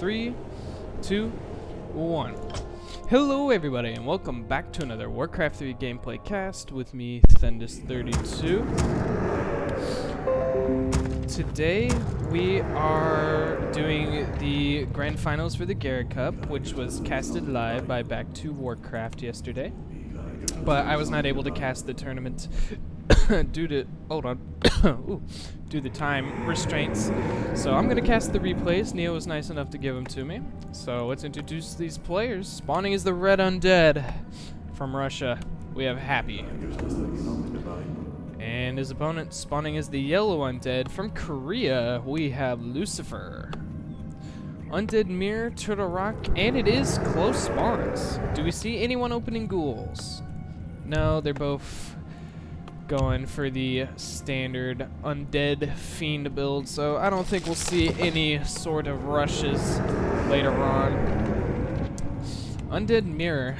3, 2, 1. Hello everybody and welcome back to another Warcraft 3 gameplay cast with me, Thendis32. Today we are doing the grand finals for the Gera Cup, which was casted live by Back2 Warcraft yesterday. But I was not able to cast the tournament due to due to time restraints. So I'm gonna cast the replays. Neo was nice enough to give them to me. So let's introduce these players. Spawning is the red undead from Russia. We have Happy. And his opponent spawning is the yellow undead from Korea. We have Lucifer. Undead Mirror, Turtle Rock, and it is close spawns. Do we see anyone opening ghouls? No, they're both going for the standard undead fiend build, so I don't think we'll see any sort of rushes later on. Undead Mirror,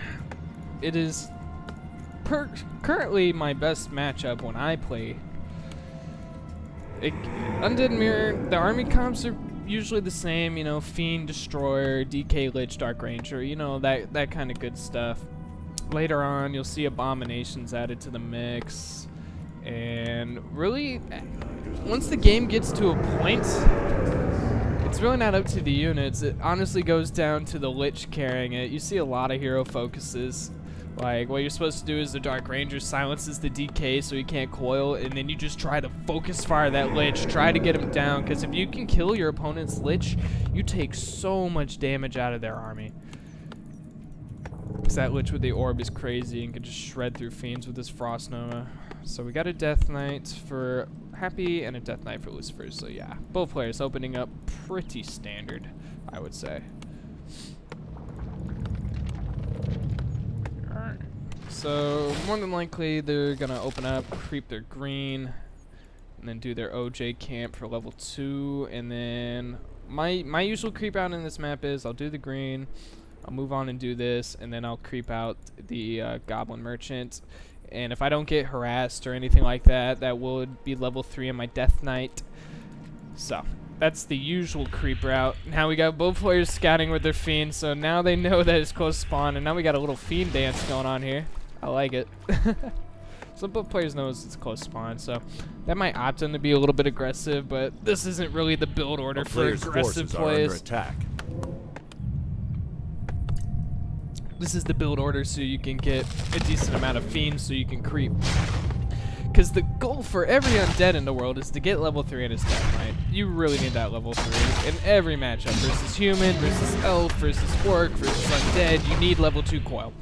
it is currently my best matchup when I play. Undead Mirror, the army comps are usually the same, you know, Fiend, Destroyer, DK Lich, Dark Ranger, you know, that kind of good stuff. Later on, you'll see Abominations added to the mix. And really, once the game gets to a point, it's really not up to the units. It honestly goes down to the Lich carrying it. You see a lot of hero focuses. Like, what you're supposed to do is the Dark Ranger silences the DK so he can't coil, and then you just try to focus fire that Lich, try to get him down, because if you can kill your opponent's Lich, you take so much damage out of their army. Because that Lich with the orb is crazy and can just shred through fiends with his Frost Nova. So we got a Death Knight for Happy and a Death Knight for Lucifer. So yeah, both players opening up pretty standard, I would say. Alright. So more than likely they're gonna open up, creep their green, and then do their OJ camp for level 2. And then my usual creep out in this map is I'll do the green, I'll move on and do this, and then I'll creep out the Goblin Merchant. And if I don't get harassed or anything like that, that would be level 3 in my Death Knight. So that's the usual creep route. Now we got both players scouting with their Fiend, so now they know that it's close spawn, and now we got a little Fiend dance going on here. I like it. So both players know it's close spawn, so that might opt in to be a little bit aggressive, but this isn't really the build order for aggressive plays. This is the build order so you can get a decent amount of fiends so you can creep. Because the goal for every undead in the world is to get level 3 in his Death Knight. You really need that level 3 in every matchup. Versus human, versus elf, versus orc, versus undead. You need level 2 coil.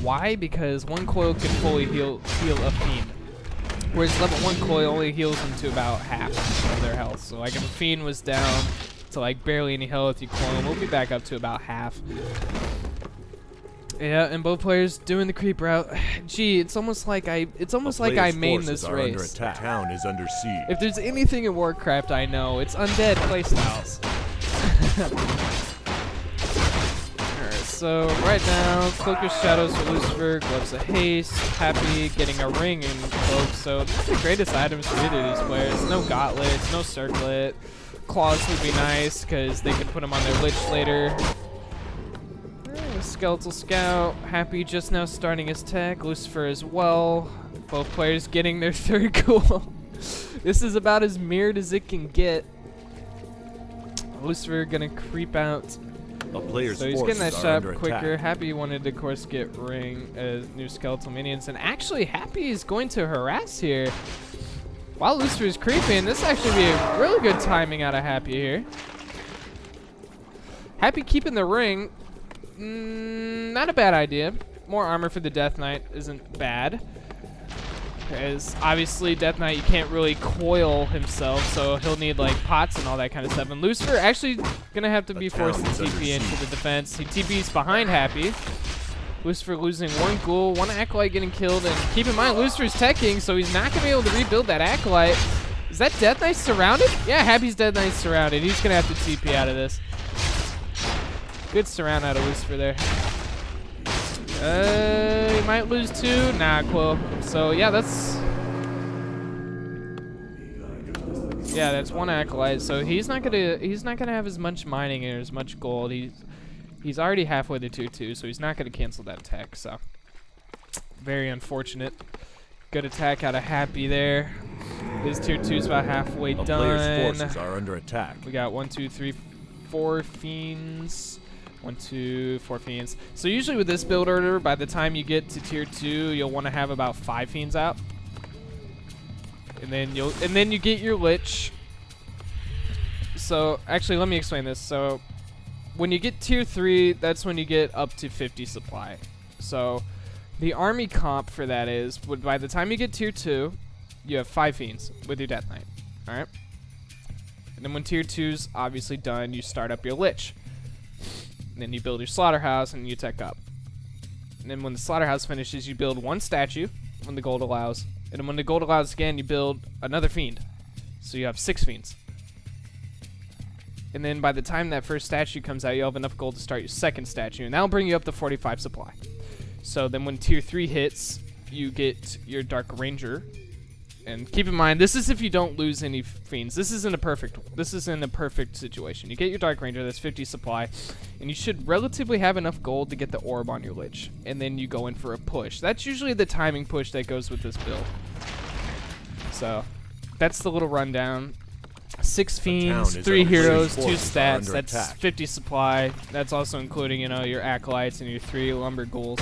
Why? Because 1 coil can fully heal a fiend. Whereas level 1 coil only heals them to about half of their health. So like if a fiend was down to like barely any health, you coil them, we'll be back up to about half. Yeah, and both players doing the creep route. Gee, it's almost like I main this race. Town is under siege. If there's anything in Warcraft I know, it's undead playstyles. Alright, so right now, Cloak of Shadows for Lucifer, Gloves of Haste, Happy, getting a ring and Cloak, so not the greatest items for either of these players. No gauntlets, no circlet. Claws would be nice, because they could put them on their Lich later. Skeletal Scout, Happy just now starting his tech, Lucifer as well. Both players getting their third ghoul. This is about as mirrored as it can get. Lucifer gonna creep out. So he's getting that shot quicker. Happy wanted to, of course, get ring as new skeletal minions, and actually Happy is going to harass here. While Lucifer is creeping, this actually be a really good timing out of Happy here. Happy keeping the ring. Not a bad idea. More armor for the Death Knight isn't bad. Because obviously Death Knight, you can't really coil himself, so he'll need like pots and all that kind of stuff. And Lucifer actually gonna have to be forced to TP into the defense. He TP's behind Happy. Lucifer losing 1 ghoul, 1 acolyte getting killed, and keep in mind Lucifer's teching, so he's not gonna be able to rebuild that acolyte. Is that Death Knight surrounded? Yeah, Happy's Death Knight surrounded. He's gonna have to TP out of this. Good surround out of Lucifer there. He might lose 2. Nah, cool. So yeah, that's Yeah, that's 1 acolyte. So he's not gonna have as much mining or as much gold. He's already halfway to tier 2, so he's not gonna cancel that attack. So very unfortunate. Good attack out of Happy there. His tier 2's about halfway done. Player's forces are under attack. We got 1, 2, 3, 4 fiends. 1, 2, 4 fiends. So usually with this build order, by the time you get to tier 2, you'll want to have about 5 fiends out. And then you get your Lich. So actually, let me explain this. So when you get tier 3, that's when you get up to 50 supply. So the army comp for that is, by the time you get tier 2, you have 5 fiends with your Death Knight. Alright? And then when tier 2's obviously done, you start up your Lich. And then you build your Slaughterhouse and you tech up. And then when the Slaughterhouse finishes, you build 1 statue when the gold allows. And then when the gold allows again, you build another fiend. So you have 6 fiends. And then by the time that first statue comes out, you'll have enough gold to start your second statue. And that'll bring you up to 45 supply. So then when tier 3 hits, you get your Dark Ranger. And keep in mind, this is if you don't lose any fiends. This isn't a perfect situation. You get your Dark Ranger, that's 50 supply, and you should relatively have enough gold to get the orb on your Lich. And then you go in for a push. That's usually the timing push that goes with this build. So that's the little rundown. 6 fiends, 3 heroes, 2 stats. That's attack. 50 supply. That's also including, your acolytes and your 3 lumber ghouls.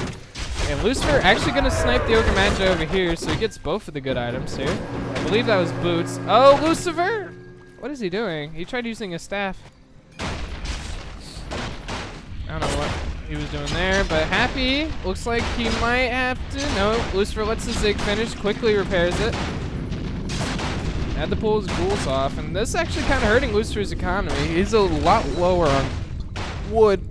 And Lucifer actually gonna snipe the Ogre Magi over here, so he gets both of the good items here. I believe that was boots. Oh, Lucifer! What is he doing? He tried using a staff. I don't know what he was doing there, but Happy looks like he might have to. No, Lucifer lets the Zig finish, quickly repairs it. Had to pull his ghouls off, and this is actually kind of hurting Lucifer's economy. He's a lot lower on wood.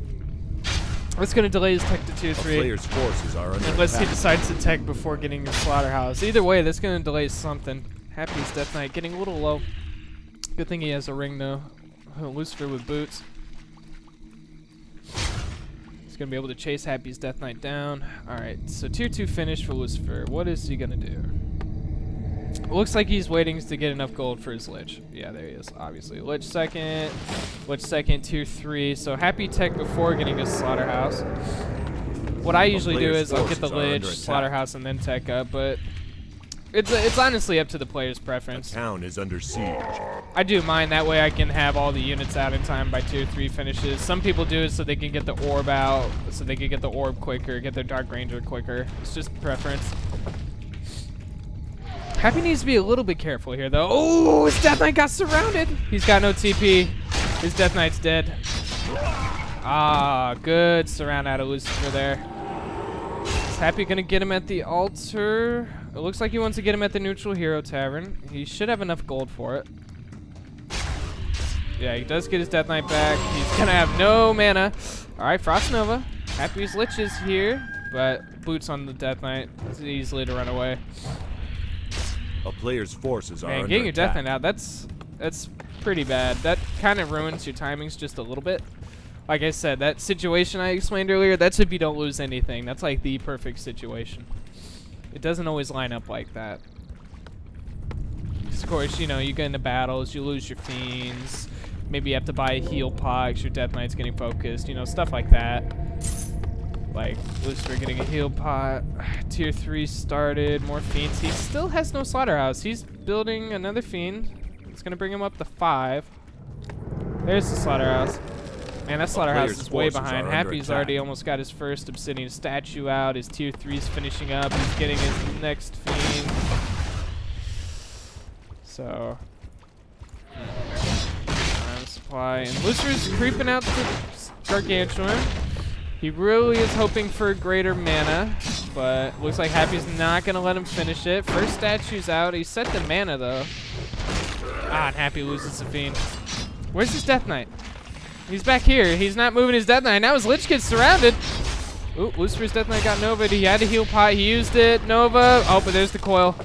That's going to delay his tech to tier 3. Player's forces are under unless attack. he decides to tech before getting his Slaughterhouse. Either way, that's going to delay something. Happy's Death Knight getting a little low. Good thing he has a ring, though. Lucifer with boots. He's going to be able to chase Happy's Death Knight down. Alright, so tier 2 finish for Lucifer. What is he going to do? It looks like he's waiting to get enough gold for his Lich. Yeah, there he is, obviously. Lich second, tier 3. So Happy tech before getting his Slaughterhouse. What I usually do is I'll get the Lich, Slaughterhouse, and then tech up, but it's honestly up to the player's preference. The town is under siege. I do mine, that way I can have all the units out in time by tier 3 finishes. Some people do it so they can get the orb out, so they can get the orb quicker, get their Dark Ranger quicker. It's just preference. Happy needs to be a little bit careful here, though. Oh, his Death Knight got surrounded. He's got no TP. His Death Knight's dead. Ah, good surround out of Lucifer there. Is Happy gonna get him at the altar? It looks like he wants to get him at the Neutral Hero Tavern. He should have enough gold for it. Yeah, he does get his Death Knight back. He's gonna have no mana. All right, Frost Nova. Happy's Lich is here, but boots on the Death Knight. It's easily to run away. A player's forces are under getting your Death attack. Knight out, that's pretty bad. That kind of ruins your timings just a little bit. Like I said, that situation I explained earlier, that's if you don't lose anything. That's like the perfect situation. It doesn't always line up like that. Of course, you get into battles, you lose your fiends. Maybe you have to buy a heal pot because your Death Knight's getting focused. Stuff like that. Like Lucifer getting a heal pot. Tier 3 started. More fiends. He still has no Slaughterhouse. He's building another fiend. It's gonna bring him up to 5. There's the Slaughterhouse. Man, that Slaughterhouse is way behind. Happy's already almost got his first Obsidian statue out. His tier 3's finishing up. He's getting his next fiend. So supply. And Lucifer's creeping out the Gargantuan. He really is hoping for greater mana, but looks like Happy's not going to let him finish it. First statue's out. He set the mana, though. And Happy loses the fiend. Where's his Death Knight? He's back here. He's not moving his Death Knight. Now his Lich gets surrounded. Ooh, Lucifer's Death Knight got Nova. He had a heal pot. He used it. Nova. Oh, but there's the coil.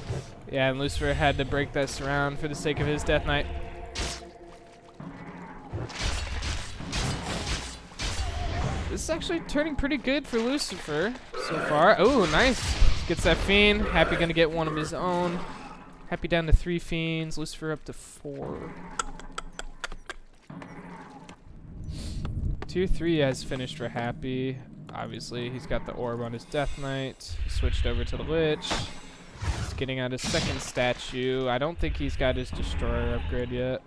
Yeah, and Lucifer had to break that surround for the sake of his Death Knight. This is actually turning pretty good for Lucifer so far. Oh, nice. Gets that fiend. Happy gonna get one of his own. Happy down to 3 fiends. Lucifer up to 4. Tier 3 has finished for Happy. Obviously, he's got the orb on his Death Knight. He switched over to the Lich. He's getting out his second statue. I don't think he's got his Destroyer upgrade yet.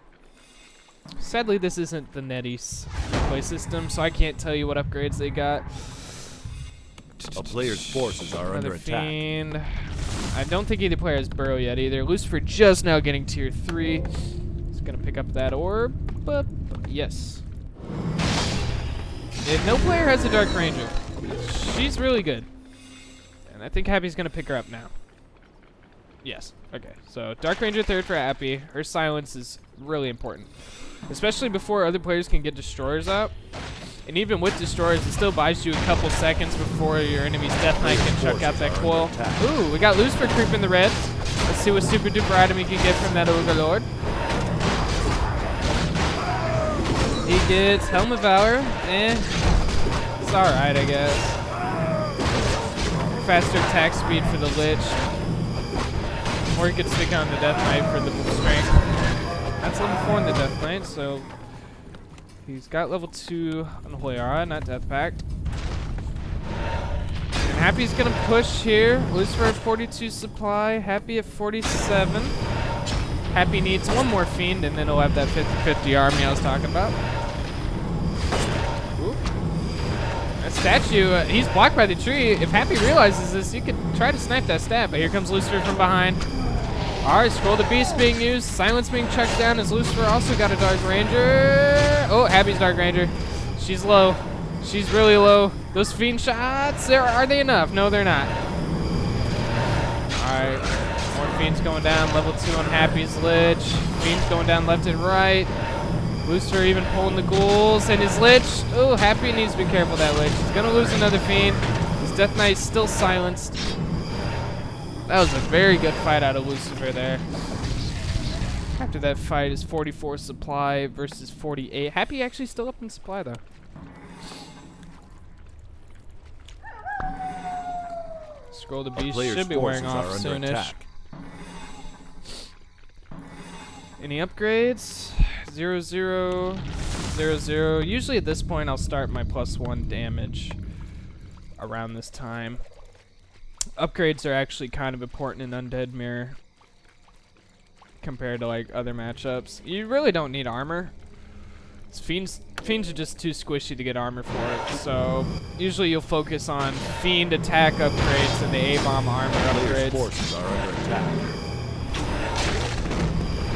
Sadly, this isn't the NetEase play system, so I can't tell you what upgrades they got. A player's forces are under attack. Fiend. I don't think either player has Burrow yet either. Lucifer just now getting tier 3. He's gonna pick up that orb. Yes. And no player has a Dark Ranger. She's really good. And I think Happy's gonna pick her up now. Yes. Okay. So Dark Ranger 3rd for Happy. Her silence is really important, especially before other players can get destroyers out. And even with destroyers, it still buys you a couple seconds before your enemy's Death Knight can chuck out that coil. Ooh, we got Lucifer creeping the red. Let's see what super duper item he can get from that Ogre Lord. He gets Helm of Valor. It's alright, I guess. Faster attack speed for the Lich. Or he could stick on the Death Knight for the strength. That's level 4 in the Death Knight, so he's got level 2 on Holy Aura, not Death Pact. And Happy's gonna push here. Lucifer at 42 supply, Happy at 47. Happy needs one more Fiend, and then he'll have that 50-50 army I was talking about. Ooh. That statue, he's blocked by the tree. If Happy realizes this, you could try to snipe that stat, but here comes Lucifer from behind. Alright, Scroll the Beast being used. Silence being checked down as Lucifer also got a Dark Ranger. Oh, Happy's Dark Ranger. She's low. She's really low. Those Fiend shots, are they enough? No, they're not. Alright, more Fiends going down. Level 2 on Happy's Lich. Fiends going down left and right. Lucifer even pulling the ghouls. And his Lich. Oh, Happy needs to be careful of that Lich. He's going to lose another Fiend. His Death Knight's still silenced. That was a very good fight out of Lucifer there. After that fight is 44 supply versus 48. Happy actually still up in supply though. Scroll the Beast should be wearing off soonish. Any upgrades? 0, 0, 0, 0. Usually at this point I'll start my +1 damage around this time. Upgrades are actually kind of important in Undead Mirror compared to like other matchups. You really don't need armor. Fiends are just too squishy to get armor for it. So usually you'll focus on Fiend attack upgrades and the A-bomb armor upgrades. Forces are under attack.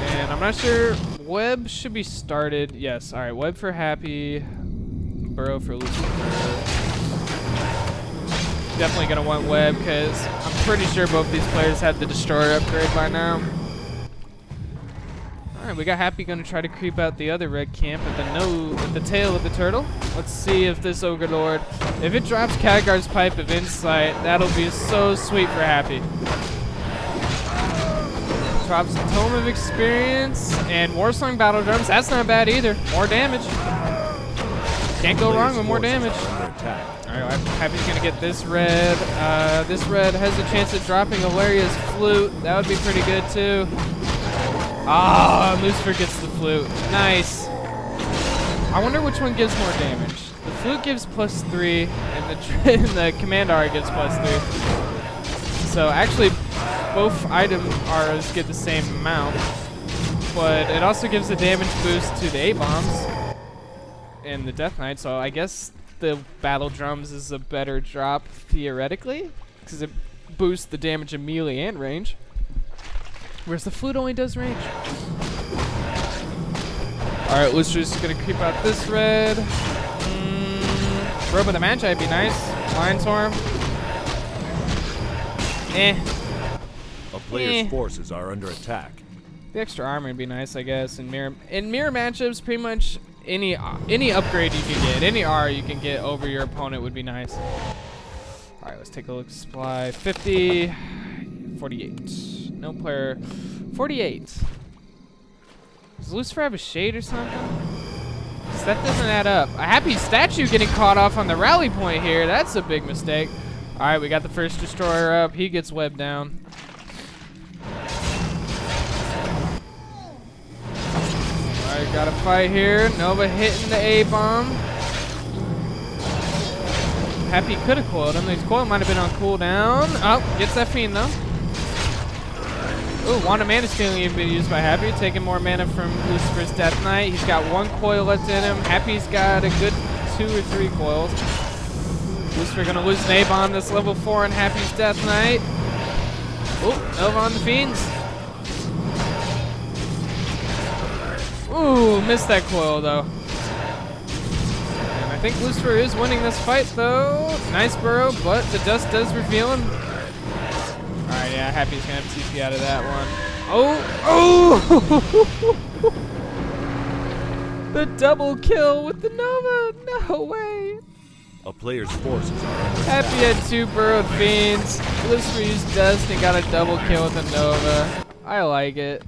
And I'm not sure. Web should be started. Yes. All right. Web for Happy. Burrow for Lucifer. Definitely gonna want Web because I'm pretty sure both these players have the Destroyer upgrade by now. Alright, we got Happy gonna try to creep out the other red camp at the tail of the turtle. Let's see if this Ogre Lord, if it drops Khadgar's Pipe of Insight, that'll be so sweet for Happy. Drops a Tome of Experience and Warsong Battle Drums. That's not bad either. More damage. Can't go wrong with more damage. Alright, Happy's gonna get this red. This red has a chance of dropping Alaria's Flute. That would be pretty good too. Ah, Lucifer gets the Flute. Nice. I wonder which one gives more damage. The Flute gives +3, and the Command Aura gives +3. So actually, both item auras get the same amount, but it also gives a damage boost to the A-bombs and the Death Knight. So I guess the Battle Drums is a better drop theoretically, because it boosts the damage of melee and range, whereas the Flute only does range. Alright, Lucifer's gonna creep out this red. Robe of the Magi would be nice. Lion's Horn. A player's forces are under attack. The extra armor would be nice, I guess. In mirror matchups, pretty much any upgrade you can get, any R you can get over your opponent would be nice. All right, let's take a look at supply. 50, 48. No player. 48. Does Lucifer have a shade or something? That doesn't add up. A Happy statue getting caught off on the rally point here. That's a big mistake. All right, we got the first Destroyer up. He gets webbed down. got a fight here. Nova hitting the A-bomb. Happy could have coiled him. His coil might have been on cooldown. Oh, gets that fiend though. Ooh, Wand of Mana Stealing even been used by Happy, taking more mana from Lucifer's Death Knight. He's got 1 coil left in him. Happy's got a good 2 or 3 coils. Lucifer gonna lose an A-bomb this level 4 on Happy's Death Knight. Ooh, Nova on the fiends. Ooh, missed that coil though. And I think Lucifer is winning this fight though. Nice burrow, but the dust does reveal him. Alright, yeah, Happy's gonna have TP out of that one. Oh! The double kill with the Nova! No way! A player's forces are under Happy attack. had 2 burrowed fiends. Lucifer used dust and got a double kill with the Nova. I like it.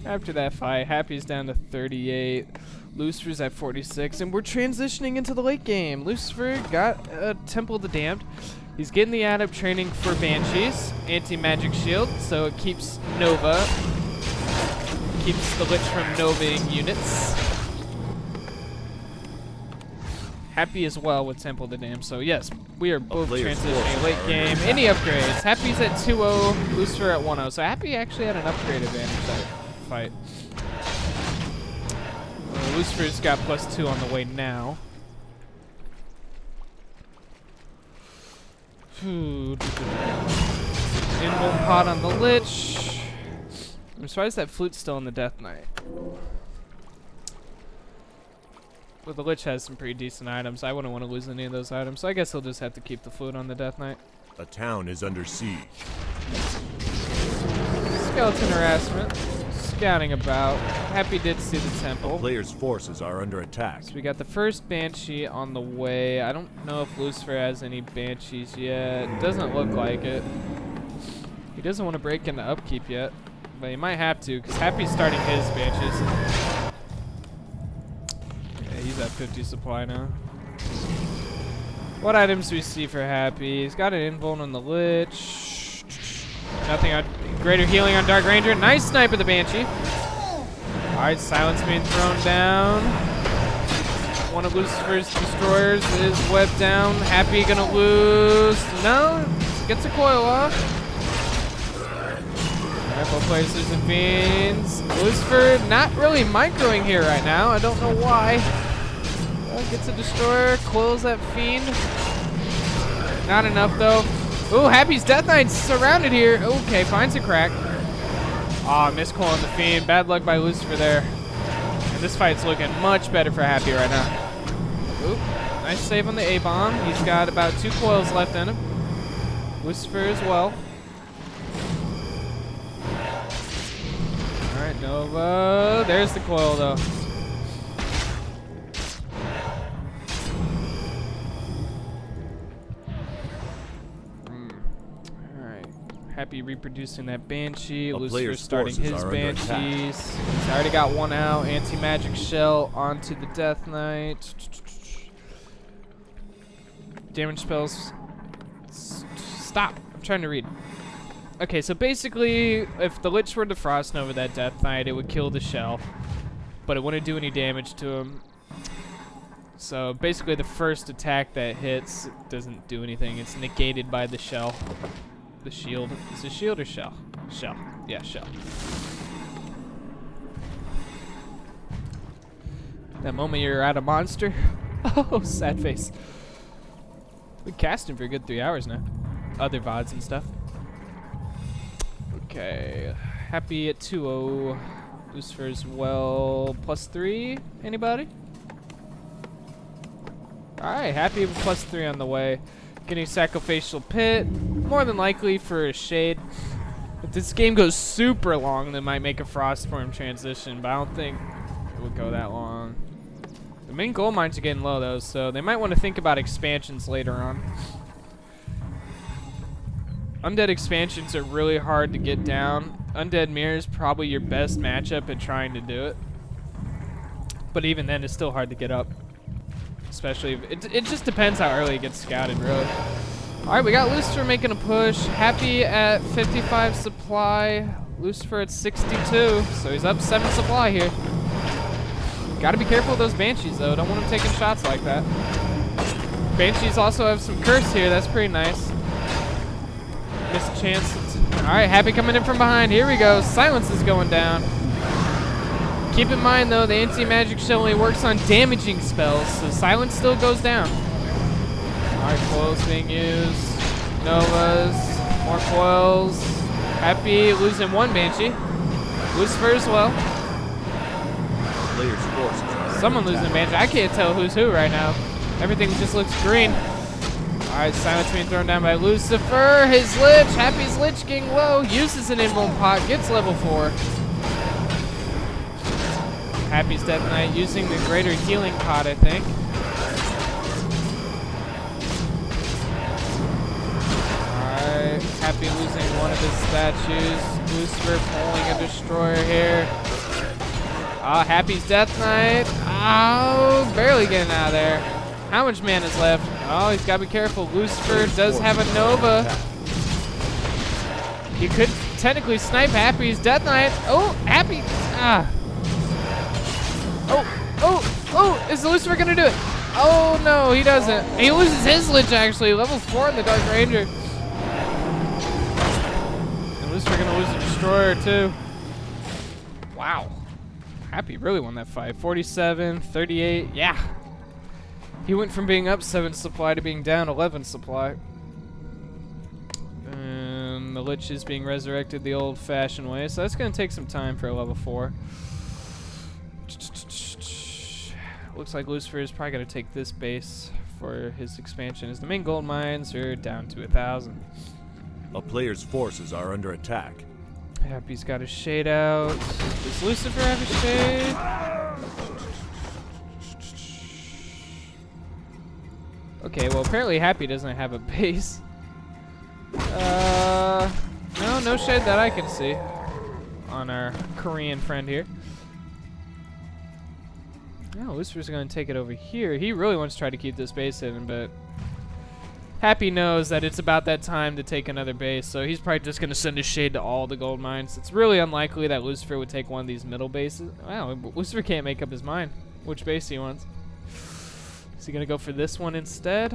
After that fight, Happy's down to 38. Lucifer's at 46, and we're transitioning into the late game. Lucifer got Temple of the Damned. He's getting the add-up training for Banshees, anti-magic shield, so it keeps Nova, keeps the Lich from Novaing units. Happy as well with Temple of the Damned, so yes, we are both transitioning late game. Any upgrades? Happy's at 2-0, Lucifer at 1-0, so Happy actually had an upgrade advantage that fight. Lucifer's got +2 on the way now. Invul pot on the Lich. I'm surprised that Flute's still in the Death Knight. But the Lich has some pretty decent items. I wouldn't want to lose any of those items, so I guess he'll just have to keep the Flute on the Death Knight. A town is under siege. Skeleton harassment. Scouting about. Happy did see the temple. Player's forces are under attack. So we got the first Banshee on the way. I don't know if Lucifer has any Banshees yet. Doesn't look like it. He doesn't want to break into upkeep yet, but he might have to because Happy's starting his Banshees. Yeah, he's at 50 supply now. What items do we see for Happy? He's got an invuln on the Lich. Nothing on greater healing on Dark Ranger. Nice snipe of the Banshee. Alright, silence being thrown down. One of Lucifer's destroyers is webbed down. Happy gonna lose. No, gets a coil off. Alright, both places and fiends. Lucifer not really microing here right now. I don't know why. Gets a destroyer, coils that fiend. Not enough though. Ooh, Happy's Death Knight's surrounded here. Okay, finds a crack. Aw, miscoiling the fiend. Bad luck by Lucifer there. And this fight's looking much better for Happy right now. Oop, nice save on the A-bomb. He's got about 2 coils left in him. Lucifer as well. Alright, Nova. There's the coil though. Happy reproducing that Banshee. Lucifer starting his Banshees. He's already got 1 out. Anti-magic shell onto the Death Knight. Damage spells. Stop. I'm trying to read. Okay, so basically, if the Lich were to Frost Nova that Death Knight, it would kill the shell, but it wouldn't do any damage to him. So basically, the first attack that hits doesn't do anything. It's negated by the shell. The shield. Is it shield or shell? Shell. Yeah, shell. That moment you're at a monster. Oh, sad face. Been casting for a good 3 hours now. Other VODs and stuff. Okay. Happy at 2-0. Lucifer as well. +3. Anybody? Alright, Happy with +3 on the way. Getting Sacrificial Pit, more than likely for a Shade. If this game goes super long, they might make a Frostform transition, but I don't think it would go that long. The main gold mines are getting low though, so they might want to think about expansions later on. Undead expansions are really hard to get down. Undead Mirror is probably your best matchup at trying to do it. But even then, it's still hard to get up. Especially if it just depends how early it gets scouted, really. Alright, we got Lucifer making a push. Happy at 55 supply. Lucifer at 62. So he's up 7 supply here. Gotta be careful with those Banshees, though. Don't want them taking shots like that. Banshees also have some curse here. That's pretty nice. Missed a chance. Alright, Happy coming in from behind. Here we go. Silence is going down. Keep in mind, though, the anti-magic shell only works on damaging spells, so Silence still goes down. Alright, coils being used. Novas. More coils. Happy losing one Banshee. Lucifer as well. Player's forces are Someone under losing a attack. Banshee. I can't tell who's who right now. Everything just looks green. Alright, Silence being thrown down by Lucifer. His Lich. Happy's Lich getting low. Uses an invuln pot. Gets level 4. Happy's Death Knight using the greater healing pot, I think. Alright, Happy losing one of his statues. Lucifer pulling a destroyer here. Oh, Happy's Death Knight. Oh, barely getting out of there. How much mana is left? Oh, he's got to be careful. Lucifer does have a Nova. He could technically snipe Happy's Death Knight. Oh, Happy. Ah. Oh, is the Lucifer gonna do it? Oh no, he doesn't. He loses his Lich actually, level 4 in the Dark Ranger. And Lucifer gonna lose the Destroyer too. Wow. Happy really won that fight. 47, 38, yeah. He went from being up 7 supply to being down 11 supply. And the Lich is being resurrected the old-fashioned way, so that's gonna take some time for a level 4. Looks like Lucifer is probably going to take this base for his expansion, as the main gold mines are down to 1,000. A player's forces are under attack. Happy's got his shade out. Does Lucifer have his shade? Okay, well apparently Happy doesn't have a base. No shade that I can see on our Korean friend here. No, Lucifer's going to take it over here. He really wants to try to keep this base hidden, but Happy knows that it's about that time to take another base, so he's probably just going to send his shade to all the gold mines. It's really unlikely that Lucifer would take one of these middle bases. Wow, Lucifer can't make up his mind which base he wants. Is he going to go for this one instead?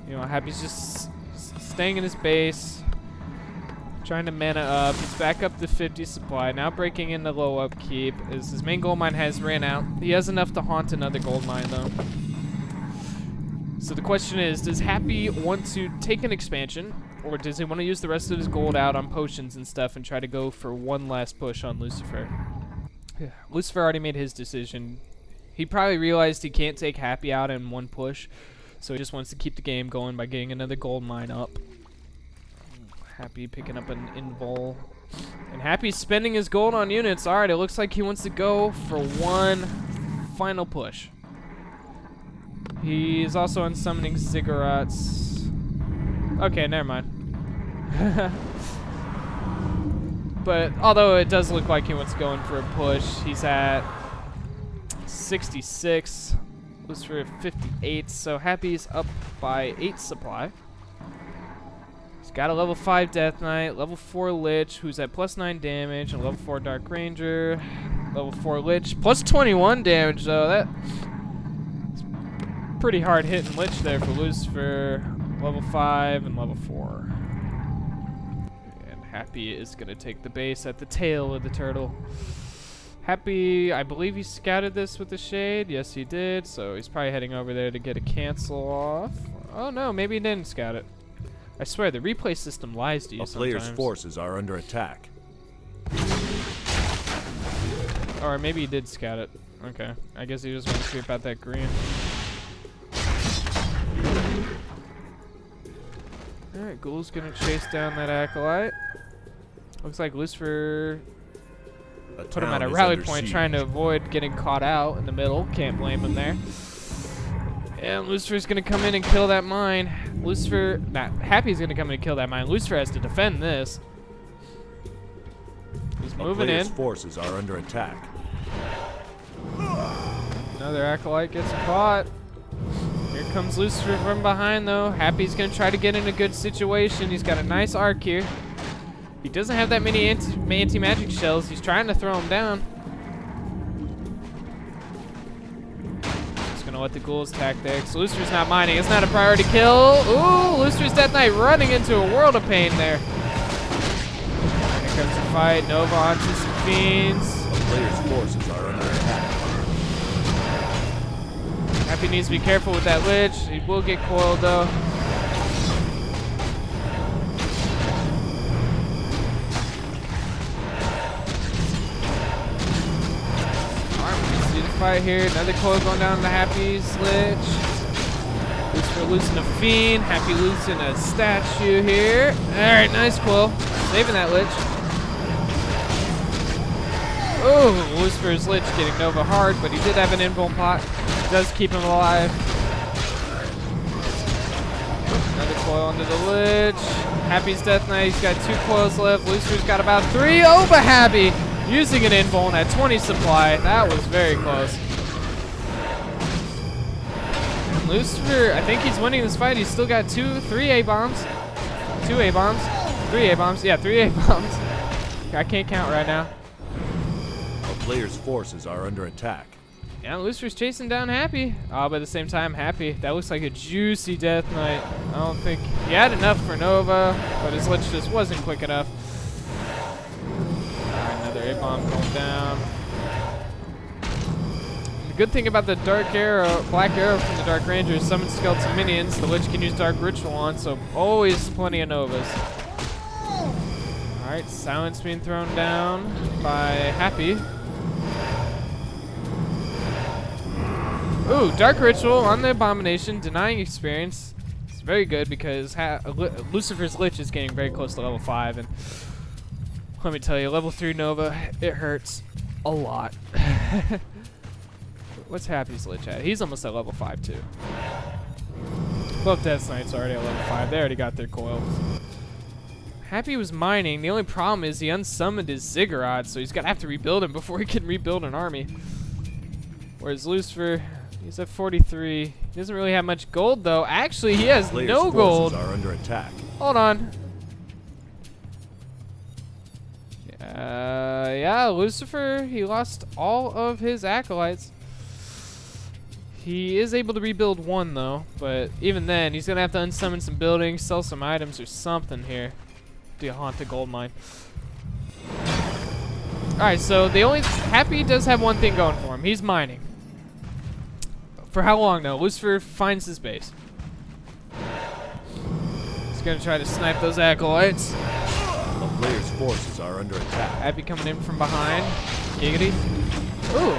You know, Happy's just staying in his base, trying to mana up. He's back up to 50 supply. Now breaking into low upkeep as his main gold mine has ran out. He has enough to haunt another gold mine though. So the question is, does Happy want to take an expansion, or does he want to use the rest of his gold out on potions and stuff and try to go for one last push on Lucifer? Lucifer already made his decision. He probably realized he can't take Happy out in one push, so he just wants to keep the game going by getting another gold mine up. Happy picking up an invul. And Happy's spending his gold on units. Alright, it looks like he wants to go for one final push. He's also unsummoning ziggurats. Okay, never mind. But although it does look like he wants to go in for a push, he's at 66. Lucifer at 58, so Happy's up by 8 supply. He's got a level 5 Death Knight, level 4 Lich, who's at plus 9 damage, and level 4 Dark Ranger, level 4 Lich, plus 21 damage, though. That's pretty hard hitting Lich there for Lucifer. Level 5 and level 4. And Happy is going to take the base at the tail of the turtle. Happy, I believe he scouted this with the shade. Yes, he did. So he's probably heading over there to get a cancel off. Oh, no, maybe he didn't scout it. I swear, the replay system lies to you sometimes. A player's forces are under attack. Or maybe he did scout it. Okay. I guess he just wants to sweep out that green. Alright, Ghoul's gonna chase down that Acolyte. Looks like Lucifer put him at a rally point trying to avoid getting caught out in the middle. Can't blame him there. And Lucifer's gonna come in and kill that mine. Happy's gonna come in and kill that mine. Lucifer has to defend this. He's moving in. Forces are under attack. Another Acolyte gets caught. Here comes Lucifer from behind though. Happy's gonna try to get in a good situation. He's got a nice arc here. He doesn't have that many anti-magic shells. He's trying to throw him down. gonna let the ghouls tactics. Lucifer's not mining. It's not a priority kill. Ooh, Lucifer's Death Knight running into a world of pain there. Here comes the fight. Nova onto some fiends. A player's forces are under attack. Happy needs to be careful with that Lich. He will get coiled though. Fight here, another coil going down to Happy's Lich. Lucifer losing a fiend, Happy losing a statue here. Alright, nice coil. Saving that Lich. Oh, Lucifer's Lich getting Nova hard, but he did have an invuln pot. Does keep him alive. Another coil onto the Lich. Happy's Death Knight, he's got 2 coils left. Lucifer's got about 3. Oh, but Happy using an invuln at 20 supply. That was very close. And Lucifer, I think he's winning this fight. He's still got 3 A-bombs. 2 A-bombs. 3 A-bombs. Yeah, 3 A-bombs. I can't count right now. A player's forces are under attack. Yeah, Lucifer's chasing down Happy. Oh, but at the same time, Happy. That looks like a juicy Death Knight. I don't think he had enough for Nova, but his Lich just wasn't quick enough. Another A-bomb going down. The good thing about the Dark Arrow, Black Arrow from the Dark Ranger is summon skeleton minions. The Lich can use Dark Ritual on, so always plenty of Novas. Alright, silence being thrown down by Happy. Ooh, Dark Ritual on the Abomination, denying experience. It's very good because Lucifer's Lich is getting very close to level 5, and let me tell you, level 3 Nova, it hurts a lot. What's Happy's Lich at? He's almost at level 5 too. Both Death Knights already at level 5. They already got their coils. Happy was mining. The only problem is he unsummoned his Ziggurat, so he's gonna have to rebuild him before he can rebuild an army. Whereas Lucifer, he's at 43. He doesn't really have much gold though. Actually, he has no gold. Are under attack. Hold on. Yeah, Lucifer, he lost all of his acolytes. He is able to rebuild 1 though, but even then, he's gonna have to unsummon some buildings, sell some items or something here to haunt the gold mine. Alright, so Happy does have one thing going for him. He's mining. For how long though? Lucifer finds his base. He's gonna try to snipe those acolytes. A player's forces are under attack. Happy coming in from behind. Giggity. Ooh.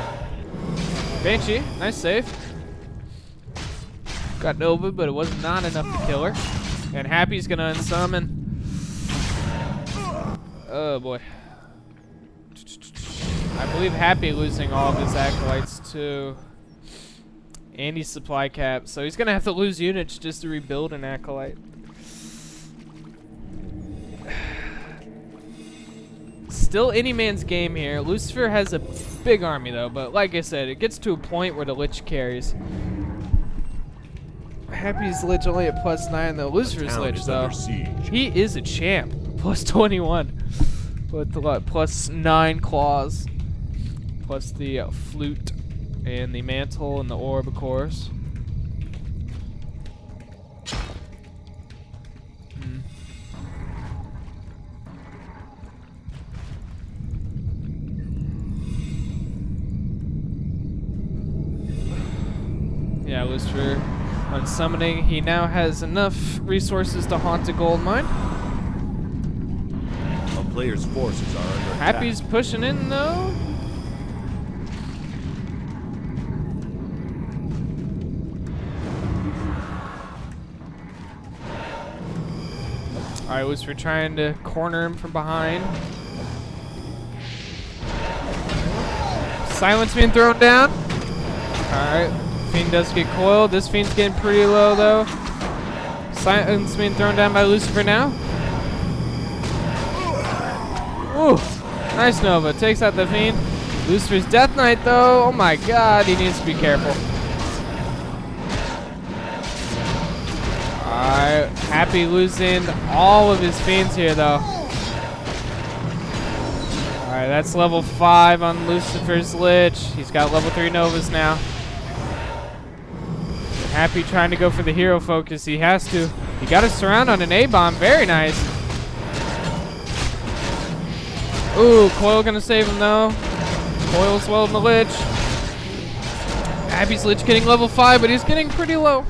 Banshee. Nice save. Got Nova, but it was not enough to kill her. And Happy's gonna unsummon. Oh boy. I believe Happy losing all of his acolytes too. And he's supply cap. So he's gonna have to lose units just to rebuild an acolyte. Still any man's game here. Lucifer has a big army though, but like I said, it gets to a point where the Lich carries. Happy's Lich only at +9 though. Lucifer's Lich though, he is a champ. +21 with what, +9 claws, plus the flute and the mantle and the orb, of course. Yeah, Lucifer on summoning, he now has enough resources to haunt a gold mine. A player's forces are under attack. Happy's pushing in though. Alright, Lucifer trying to corner him from behind. Silence being thrown down. Alright. Fiend does get coiled. This Fiend's getting pretty low though. Silence being thrown down by Lucifer now. Ooh, nice Nova. Takes out the Fiend. Lucifer's Death Knight though. Oh my god, he needs to be careful. Alright, Happy losing all of his Fiends here though. Alright, that's level 5 on Lucifer's Lich. He's got level 3 Novas now. Happy trying to go for the hero focus. He has to. He got a surround on an A-bomb. Very nice. Ooh, Coil gonna save him though. Coil's well in the Lich. Happy's Lich getting level 5, but he's getting pretty low.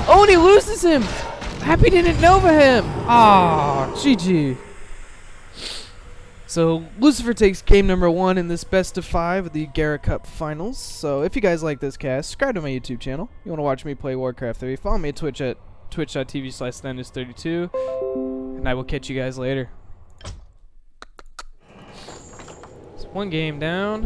Oh, and he loses him. Happy didn't Nova him. Ah, GG. So Lucifer takes game number 1 in this best of 5 of the Gera Cup Finals. So if you guys like this cast, subscribe to my YouTube channel. You want to watch me play Warcraft 3, follow me at Twitch at twitch.tv/Thandus32. And I will catch you guys later. It's 1 game down.